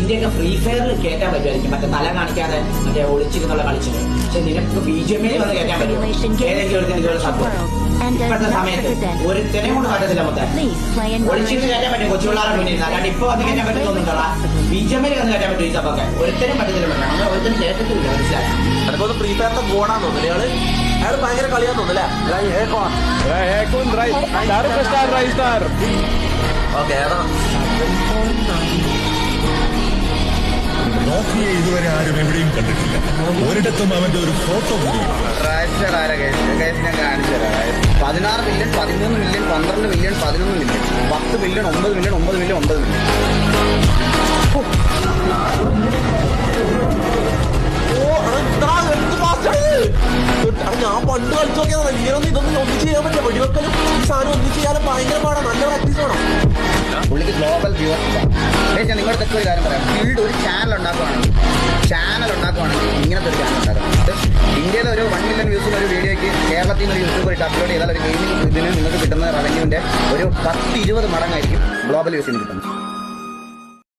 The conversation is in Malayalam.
നിന്റെയൊക്കെ ഫ്രീ ഫയറിൽ കയറ്റാൻ പറ്റുമായിരിക്കും, മറ്റേ തല കാണിക്കാതെ മറ്റേ ഒളിച്ചിരുന്നുള്ള കളിച്ചത്. പക്ഷെ നിനക്ക് BGMI വന്ന് കയറ്റാൻ പറ്റും ഏതെങ്കിലും ഒരു ഇതുപോലെ സംഭവം. ഇപ്പോഴത്തെ സമയത്ത് ഒരുത്തനെ കൊണ്ട് പറ്റത്തില്ല. മൊത്തം ഒളിച്ചിരുന്ന് കയറ്റാൻ പറ്റും കൊച്ചുപിള്ളാരെ മുന്നിൽ, അല്ലാണ്ട് ഇപ്പൊ വന്ന് കയറ്റാൻ പറ്റുന്നൊന്നുണ്ടോ? BGMI വന്ന് കയറ്റാൻ പറ്റും ഈ സംഭവമൊക്കെ. ഒരുത്തനും പറ്റത്തില്ല, അങ്ങനെ ഒരുത്തനും കേട്ടിട്ടില്ല. മനസ്സിലായി? അതിപ്പോ ഫ്രീ ഫയറിന്റെ ഗോണാന്ന് തോന്നുന്നു അയാൾ ഭയങ്കര കളിയാന്ന് തോന്നുന്നു ഓക്കെ. നോക്കിയെ ഇതുവരെ ആരും എവിടെയും കണ്ടിട്ടില്ല. ഒരിടത്തും അവന്റെ ഒരു ഫോട്ടോ കൂടി. ഞാൻ കാണിച്ചു തരാം. 16 million, 13 million, 12 million, 11 million, 10 million, 9 million, 9 million, 9 million. ഞാൻ പണ്ട് കളിച്ചു നോക്കിയതാണ്. ഇങ്ങനൊന്നും ഇതൊന്നും ഒന്നും ചെയ്യാൻ പറ്റില്ല. വെടിവെക്കലും ഈ സാധനം ഒന്നും ചെയ്യാനും ഭയങ്കര പാടാണ്. നല്ല പ്രാക്ടീസ് വേണം. പുള്ളിക്ക് ഗ്ലോബൽ വ്യൂവർഷിപ്പാണ്. ഞാൻ നിങ്ങളുടെ തെക്ക് ഒരു കാര്യം പറയാം. ഫീൽഡ് ഒരു ചാനൽ ഉണ്ടാക്കുവാണെങ്കിൽ ഇങ്ങനത്തെ ഒരു ചാനൽ ഉണ്ടാക്കണം. ഇന്ത്യയിലെ ഒരു 1 മില്യൺ വ്യൂസുള്ള ഒരു വീഡിയോയ്ക്ക് കേരളത്തിൽ നിന്ന് ഒരു യൂട്യൂബർ ഇട്ട് അപ്ലോഡ് ചെയ്താൽ ഒരു ഗെയിമിംഗ് ഇതിന് നിങ്ങൾക്ക് കിട്ടുന്ന റവന്യൂവിന്റെ ഒരു 10-20 മടങ്ങായിരിക്കും ഗ്ലോബൽ വ്യൂസിന് കിട്ടുന്നത്.